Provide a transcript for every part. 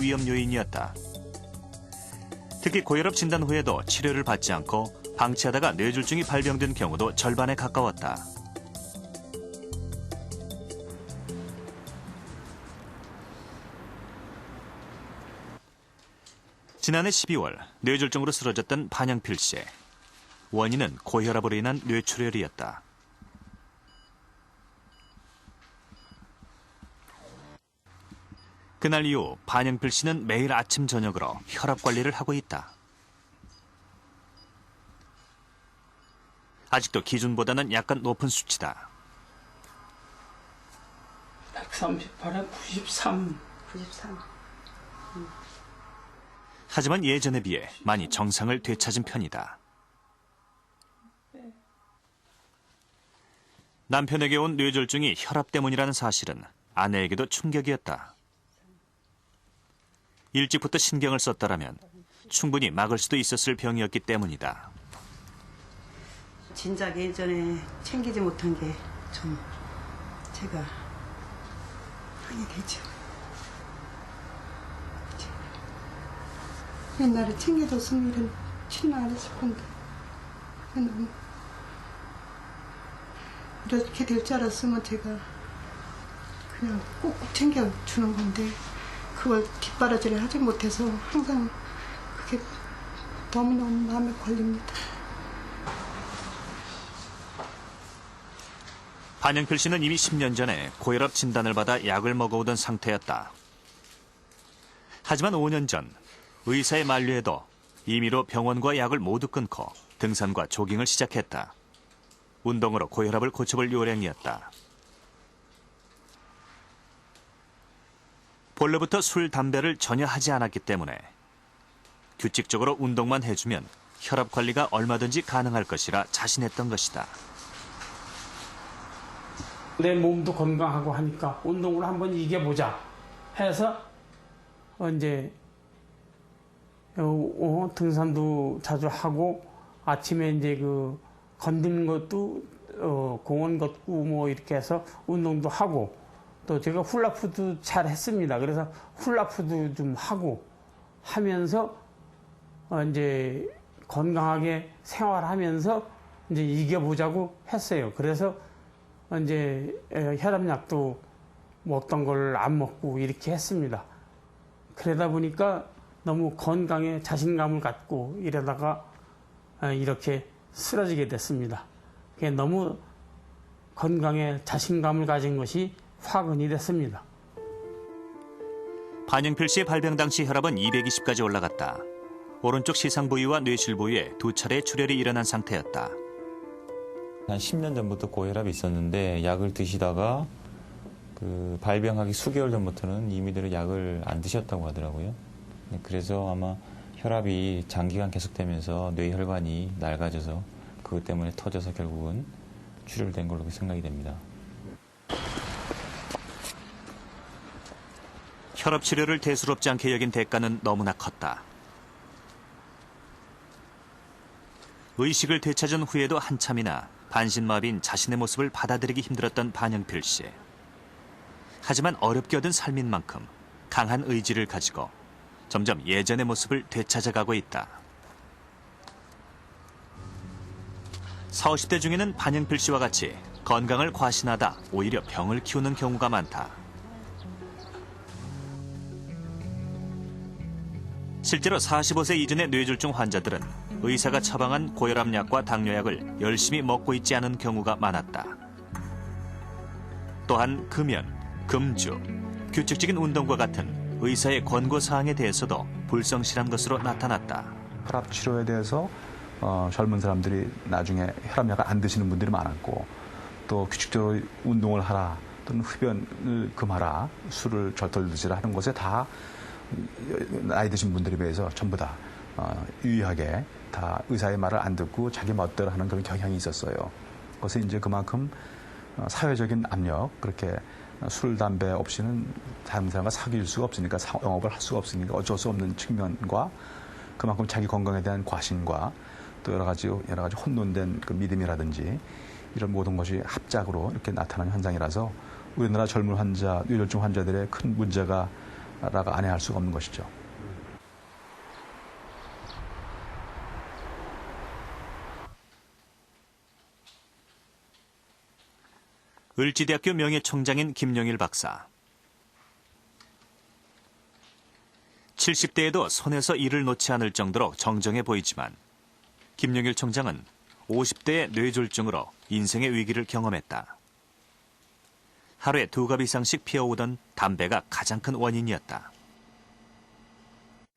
위험 요인이었다. 특히 고혈압 진단 후에도 치료를 받지 않고 방치하다가 뇌졸중이 발병된 경우도 절반에 가까웠다. 지난해 12월 뇌졸중으로 쓰러졌던 반영필 씨. 원인은 고혈압으로 인한 뇌출혈이었다. 그날 이후 반영필 씨는 매일 아침 저녁으로 혈압 관리를 하고 있다. 아직도 기준보다는 약간 높은 수치다. 138에 93. 하지만 예전에 비해 많이 정상을 되찾은 편이다. 남편에게 온 뇌졸중이 혈압 때문이라는 사실은 아내에게도 충격이었다. 일찍부터 신경을 썼더라면 충분히 막을 수도 있었을 병이었기 때문이다. 진작 예전에 챙기지 못한 게 좀 제가 하게 되죠. 옛날에 챙겨줬으면 이런 치료 안 했을 건데 너무 이렇게 될 줄 알았으면 제가 그냥 꼭 챙겨주는 건데 그걸 뒷바라지를 하지 못해서 항상 그게 너무너무 마음에 걸립니다. 반영필 씨는 이미 10년 전에 고혈압 진단을 받아 약을 먹어오던 상태였다. 하지만 5년 전 의사의 만류에도 임의로 병원과 약을 모두 끊고 등산과 조깅을 시작했다. 운동으로 고혈압을 고쳐볼 요령이었다. 본래부터 술, 담배를 전혀 하지 않았기 때문에 규칙적으로 운동만 해주면 혈압 관리가 얼마든지 가능할 것이라 자신했던 것이다. 내 몸도 건강하고 하니까 운동을 한번 이겨보자 해서 이제 등산도 자주 하고 아침에 이제 그 건드는 것도 공원 걷고 뭐 이렇게 해서 운동도 하고 또 제가 훌라후도 잘 했습니다. 그래서 훌라후도 좀 하고 하면서 이제 건강하게 생활하면서 이제 이겨보자고 했어요. 그래서 이제 혈압약도 어떤 걸 안 먹고 이렇게 했습니다. 그러다 보니까 너무 건강에 자신감을 갖고 이러다가 이렇게 쓰러지게 됐습니다. 너무 건강에 자신감을 가진 것이 화근이 됐습니다. 반영필 씨의 발병 당시 혈압은 220까지 올라갔다. 오른쪽 시상 부위와 뇌실 부위에 2차례 출혈이 일어난 상태였다. 한 10년 전부터 고혈압이 있었는데 약을 드시다가 그 발병하기 수개월 전부터는 이미들은 약을 안 드셨다고 하더라고요. 그래서 아마 혈압이 장기간 계속되면서 뇌혈관이 낡아져서 그것 때문에 터져서 결국은 출혈된 걸로 생각이 됩니다. 혈압 치료를 대수롭지 않게 여긴 대가는 너무나 컸다. 의식을 되찾은 후에도 한참이나 반신마비인 자신의 모습을 받아들이기 힘들었던 반영필 씨. 하지만 어렵게 얻은 삶인 만큼 강한 의지를 가지고 점점 예전의 모습을 되찾아가고 있다. 40, 50대 중에는 반영필 씨와 같이 건강을 과신하다 오히려 병을 키우는 경우가 많다. 실제로 45세 이전의 뇌졸중 환자들은 의사가 처방한 고혈압약과 당뇨약을 열심히 먹고 있지 않은 경우가 많았다. 또한 금연, 금주, 규칙적인 운동과 같은 의사의 권고사항에 대해서도 불성실한 것으로 나타났다. 혈압 치료에 대해서 젊은 사람들이 나중에 혈압약을 안 드시는 분들이 많았고 또 규칙적으로 운동을 하라 또는 흡연을 금하라 술을 절덜 드시라 하는 것에 다 나이 드신 분들에 비해서 전부 다 유의하게 다 의사의 말을 안 듣고 자기 멋대로 하는 그런 경향이 있었어요. 그것이 이제 그만큼 사회적인 압력, 그렇게 술, 담배 없이는 다른 사람과 사귈 수가 없으니까 영업을 할 수가 없으니까 어쩔 수 없는 측면과 그만큼 자기 건강에 대한 과신과 또 여러 가지 혼돈된 그 믿음이라든지 이런 모든 것이 합작으로 이렇게 나타나는 현상이라서 우리나라 젊은 환자, 뇌졸중 환자들의 큰 문제가 안해할 수가 없는 것이죠. 을지대학교 명예총장인 김용일 박사. 70대에도 손에서 일을 놓지 않을 정도로 정정해 보이지만 김용일 총장은 50대의 뇌졸중으로 인생의 위기를 경험했다. 하루에 2갑 이상씩 피워오던 담배가 가장 큰 원인이었다.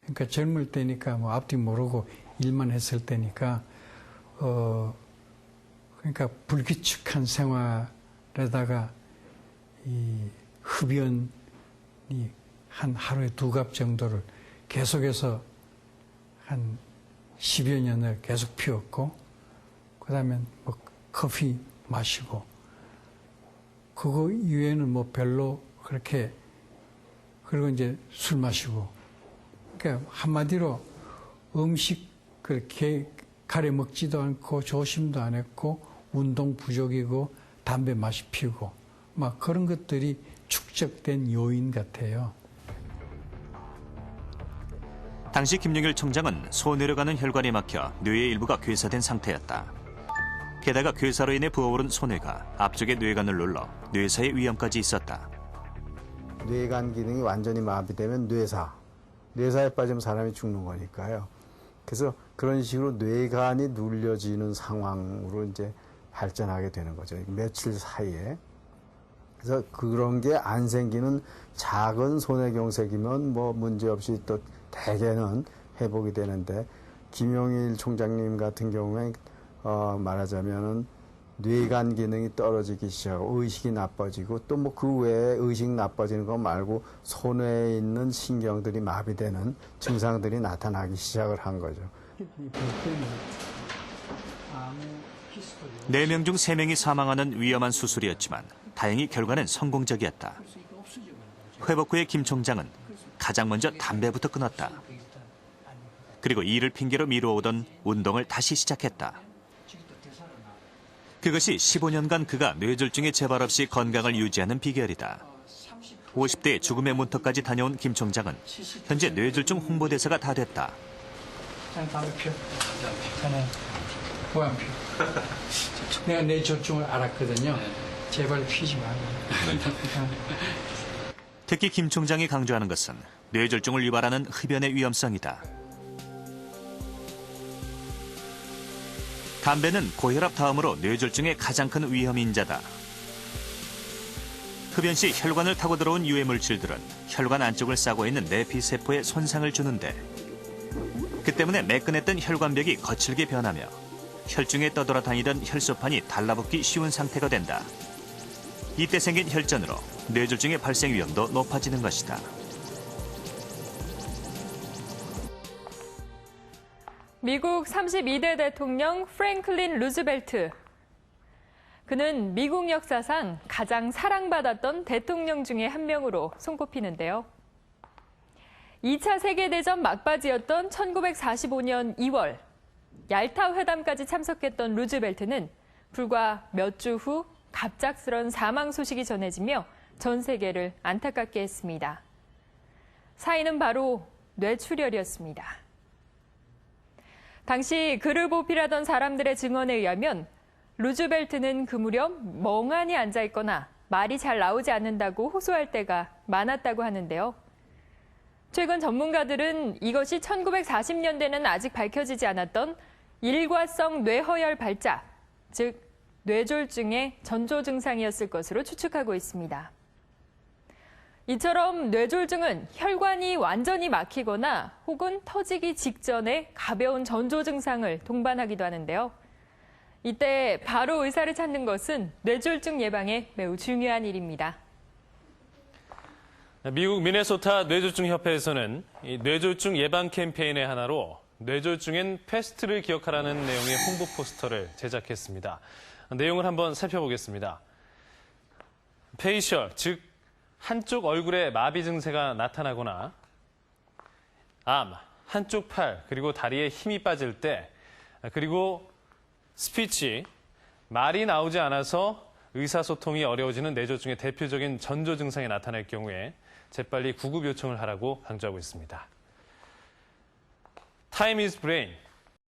그러니까 젊을 때니까 뭐 앞뒤 모르고 일만 했을 때니까 그러니까 불규칙한 생활에다가 이 흡연이 한 하루에 2갑 정도를 계속해서 한 10여 년을 계속 피웠고, 그 다음에 뭐 커피 마시고, 그거 이외에는 뭐 별로 그렇게, 그리고 이제 술 마시고, 그러니까 한마디로 음식 그렇게 가려 먹지도 않고 조심도 안 했고, 운동 부족이고, 담배 마시 피우고, 막 그런 것들이 축적된 요인 같아요. 당시 김용일 총장은 소뇌로 혈관이 막혀 뇌의 일부가 괴사된 상태였다. 게다가 괴사로 인해 부어오른 소뇌가 앞쪽의 뇌관을 눌러 뇌사의 위험까지 있었다. 뇌관 기능이 완전히 마비되면 뇌사에 빠지면 사람이 죽는 거니까요. 그래서 그런 식으로 뇌관이 눌려지는 상황으로 이제 발전하게 되는 거죠. 며칠 사이에. 그래서 그런 게 안 생기는 작은 손해경색이면 뭐 문제없이 또 대개는 회복이 되는데, 김용일 총장님 같은 경우에 말하자면은 뇌관 기능이 떨어지기 시작하고 의식이 나빠지고, 또 뭐 그 외에 의식 나빠지는 거 말고 손해에 있는 신경들이 마비되는 증상들이 나타나기 시작을 한 거죠. 4명 중 3명이 사망하는 위험한 수술이었지만 다행히 결과는 성공적이었다. 회복 후에 김 총장은 가장 먼저 담배부터 끊었다. 그리고 이를 핑계로 미루어오던 운동을 다시 시작했다. 그것이 15년간 그가 뇌졸중의 재발 없이 건강을 유지하는 비결이다. 50대의 죽음의 문턱까지 다녀온 김 총장은 현재 뇌졸중 홍보대사가 다 됐다. 담배 피워. 자네 왜 안 피워? 내가 뇌졸중을 알았거든요. 제발 피지 말고. 특히 김 총장이 강조하는 것은 뇌졸중을 유발하는 흡연의 위험성이다. 담배는 고혈압 다음으로 뇌졸중의 가장 큰 위험 인자다. 흡연 시 혈관을 타고 들어온 유해 물질들은 혈관 안쪽을 싸고 있는 내피세포에 손상을 주는데, 그 때문에 매끈했던 혈관벽이 거칠게 변하며 혈중에 떠돌아다니던 혈소판이 달라붙기 쉬운 상태가 된다. 이때 생긴 혈전으로 뇌졸중의 발생 위험도 높아지는 것이다. 미국 32대 대통령 프랭클린 루즈벨트. 그는 미국 역사상 가장 사랑받았던 대통령 중에 한 명으로 손꼽히는데요. 2차 세계대전 막바지였던 1945년 2월, 얄타 회담까지 참석했던 루즈벨트는 불과 몇 주 후 갑작스런 사망 소식이 전해지며 전 세계를 안타깝게 했습니다. 사인은 바로 뇌출혈이었습니다. 당시 그를 보필하던 사람들의 증언에 의하면 루즈벨트는 그 무렵 멍하니 앉아있거나 말이 잘 나오지 않는다고 호소할 때가 많았다고 하는데요. 최근 전문가들은 이것이 1940년대는 아직 밝혀지지 않았던 일과성 뇌허혈 발작, 즉 뇌졸중의 전조 증상이었을 것으로 추측하고 있습니다. 이처럼 뇌졸중은 혈관이 완전히 막히거나 혹은 터지기 직전에 가벼운 전조 증상을 동반하기도 하는데요. 이때 바로 의사를 찾는 것은 뇌졸중 예방에 매우 중요한 일입니다. 미국 미네소타 뇌졸중협회에서는 이 뇌졸중 예방 캠페인의 하나로 뇌졸중엔 패스트를 기억하라는 내용의 홍보 포스터를 제작했습니다. 내용을 한번 살펴보겠습니다. 페이셜, 즉 한쪽 얼굴에 마비 증세가 나타나거나 암, 한쪽 팔, 그리고 다리에 힘이 빠질 때, 그리고 스피치, 말이 나오지 않아서 의사소통이 어려워지는 뇌졸중의 대표적인 전조 증상이 나타날 경우에 재빨리 구급 요청을 하라고 강조하고 있습니다. Time is brain.